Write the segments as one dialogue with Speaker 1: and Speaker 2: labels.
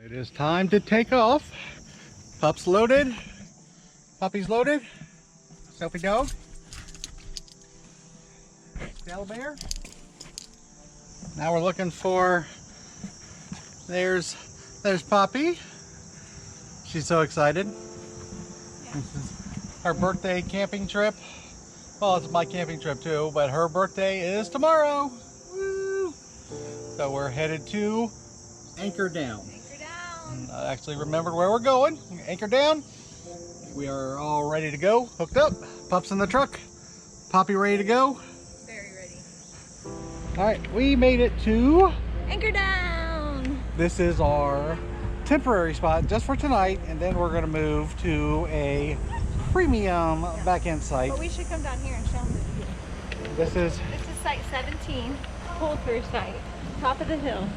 Speaker 1: It is time to take off. Pups loaded. Puppies loaded. Sophie dog. Stella bear. Now we're looking for, there's Poppy. She's so excited. This is her birthday camping trip. Well, it's my camping trip too, but her birthday is tomorrow. Woo! So we're headed to Anchor Down. I actually remembered where we're going. Anchor Down. We are all ready to go, hooked up. Pups in the truck. Poppy ready to go.
Speaker 2: Very ready.
Speaker 1: All right, we made it to
Speaker 2: Anchor Down.
Speaker 1: This is our temporary spot just for tonight, and then we're going to move to a premium back-end site.
Speaker 2: But we should come down here and show them the view.
Speaker 1: This is
Speaker 2: site 17, pull-through site, top of the hill.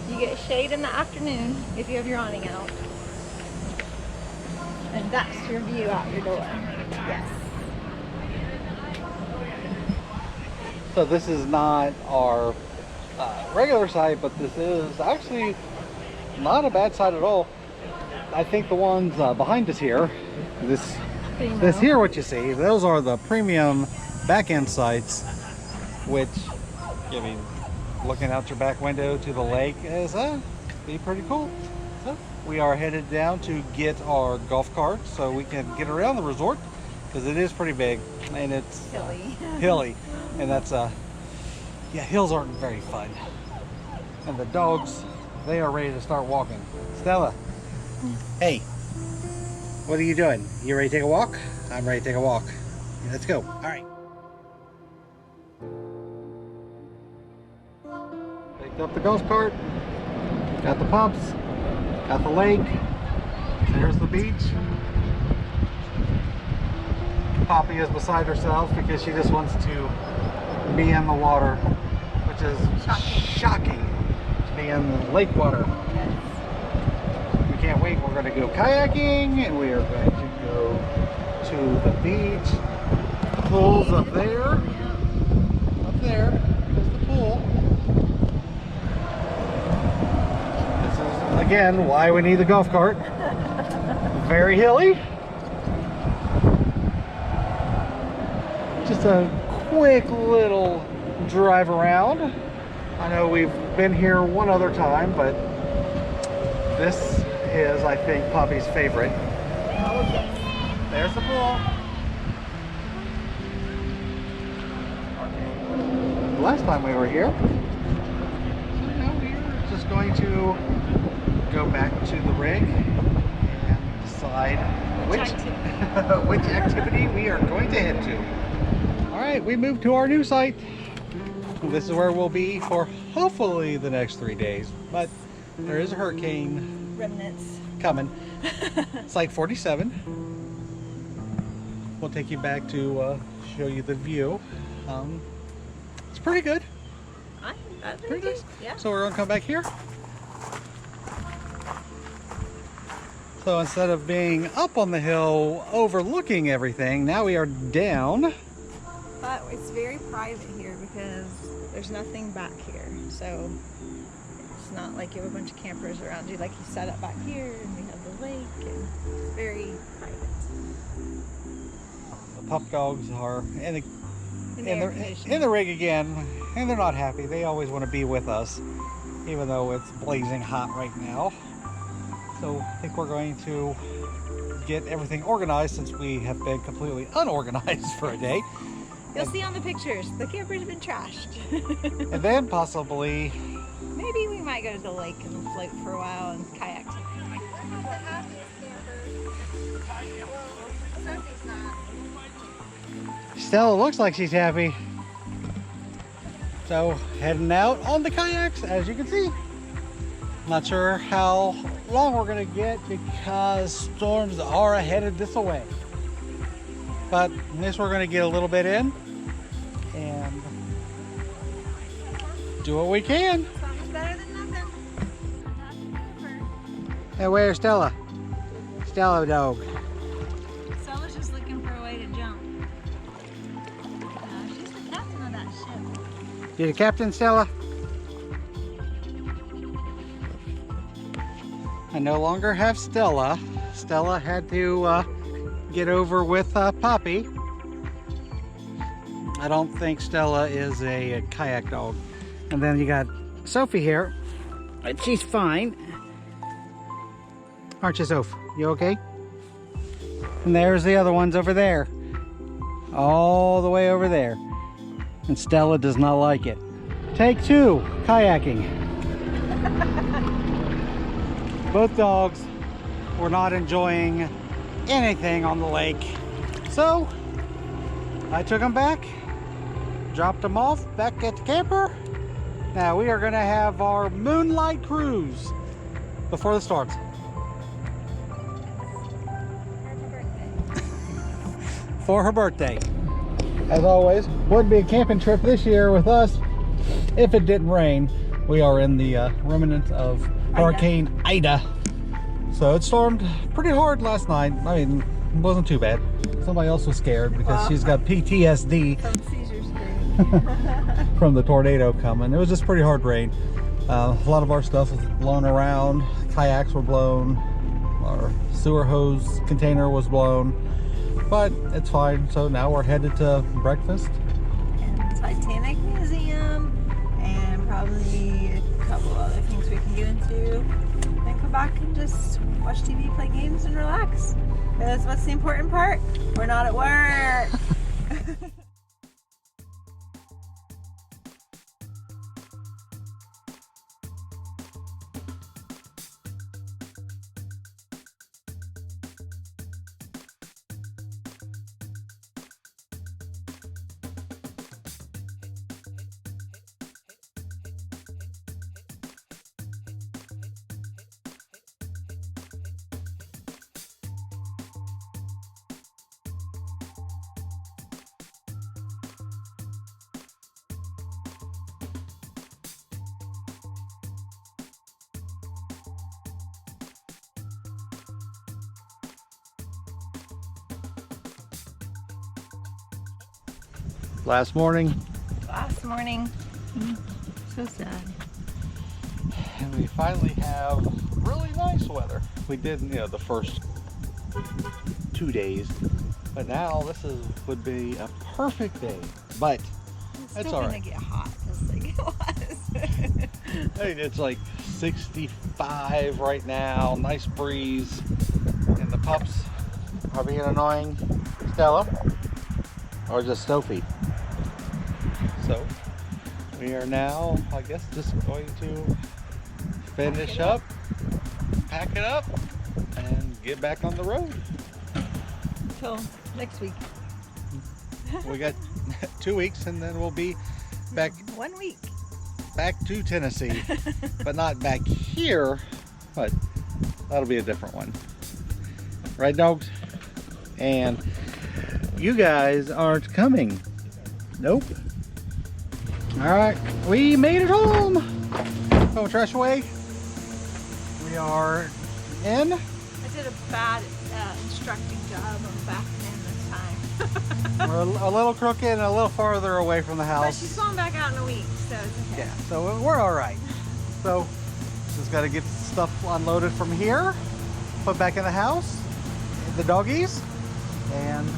Speaker 2: You get shade in the afternoon if you have your awning out. And that's your view out your door. Yes.
Speaker 1: So this is not our regular site, but this is actually not a bad site at all. I think the ones behind us here, this here, what you see, those are the premium back-end sites, which, I mean, looking out your back window to the lake is be pretty cool. So we are headed down to get our golf cart so we can get around the resort, because it is pretty big and it's hilly, and that's yeah, hills aren't very fun. And the dogs, they are ready to start walking. Stella, hey, what are you doing? You ready to take a walk? I'm ready to take a walk. Let's go. All right. Picked up the golf cart, got the pups, got the lake, there's the beach. Poppy is beside herself because she just wants to be in the water, which is shocking to be in the lake water. We can't wait. We're going to go kayaking, and we are going to go to the beach. The pool's up there. Up there is the pool. This is, again, why we need the golf cart. Very hilly. Just a quick little drive around. I know we've been here one other time, but this is, I think, Poppy's favorite.
Speaker 2: Oh, yes.
Speaker 1: There's the pool. Last time we were here, so now we're just going to go back to the rig and decide which activity we are going to head to. All right, we moved to our new site. This is where we'll be for hopefully the next 3 days, but there is a hurricane
Speaker 2: Remnants
Speaker 1: coming. Site 47. We'll take you back to show you the view. It's pretty good.
Speaker 2: That's
Speaker 1: Pretty nice.
Speaker 2: Yeah.
Speaker 1: So we're gonna come back here. So instead of being up on the hill overlooking everything, now we are down.
Speaker 2: But it's very private here because there's nothing back here. So it's not like you have a bunch of campers around you. Like you set up back here and we have the lake, and it's very private.
Speaker 1: The pup dogs are in
Speaker 2: In
Speaker 1: the rig again, and they're not happy. They always want to be with us, even though it's blazing hot right now. So I think we're going to get everything organized, since we have been completely unorganized for a day.
Speaker 2: You'll see on the pictures, the campers have been trashed.
Speaker 1: And then possibly,
Speaker 2: maybe we might go to the lake and float for a while and kayak.
Speaker 1: Stella looks like she's happy. So heading out on the kayaks, as you can see. Not sure how long we're gonna get because storms are headed this way. But at least we're gonna get a little bit in and do what we can.
Speaker 2: Sounds better than nothing.
Speaker 1: Hey, where's Stella? Stella dog.
Speaker 2: Stella's just looking for a way to jump. She's the captain of that ship.
Speaker 1: You the captain, Stella? I no longer have Stella. Stella had to get over with Poppy. I don't think Stella is a kayak dog. And then you got Sophie here. And she's fine. Aren't you, Soph? You okay? And there's the other ones over there. All the way over there. And Stella does not like it. Take 2, kayaking. Both dogs were not enjoying anything on the lake. So I took them back, dropped them off back at the camper. Now we are gonna have our moonlight cruise before the storms. For her birthday. As always, would be a camping trip this year with us if it didn't rain. We are in the remnants of Hurricane Ida. So it stormed pretty hard last night. I mean, it wasn't too bad. Somebody else was scared because she's got PTSD
Speaker 2: from Caesar scream.
Speaker 1: From the tornado coming. It was just pretty hard rain. A lot of our stuff was blown around. Kayaks were blown. Our sewer hose container was blown. But it's fine. So now we're headed to breakfast.
Speaker 2: And the Titanic Museum. And probably a couple other things we can get into. Then come back and just watch TV, play games, and relax. Because what's the important part? We're not at work.
Speaker 1: Last morning.
Speaker 2: So sad.
Speaker 1: And we finally have really nice weather. We did, you know, the first 2 days, but now this would be a perfect day. But it's all right.
Speaker 2: It's gonna get hot, just like it was.
Speaker 1: I mean, it's like 65 right now. Nice breeze, and the pups are being annoying. Stella, or just Sophie. So we are now, I guess, just going to finish up, pack it up, and get back on the road.
Speaker 2: Till next week.
Speaker 1: We got 2 weeks, and then we'll be back.
Speaker 2: 1 week.
Speaker 1: Back to Tennessee, but not back here. But that'll be a different one, right, dogs? And you guys aren't coming. Nope. All right, we made it home. Throw trash away. We are in.
Speaker 2: I did a bad instructing job of backing in this time.
Speaker 1: We're a little crooked and a little farther away from the house.
Speaker 2: But she's going back out in a week, so it's okay.
Speaker 1: Yeah, so we're all right. So just got to get stuff unloaded from here, put back in the house, the doggies, and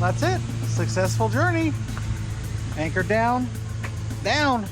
Speaker 1: that's it. Successful journey. Anchored down, down.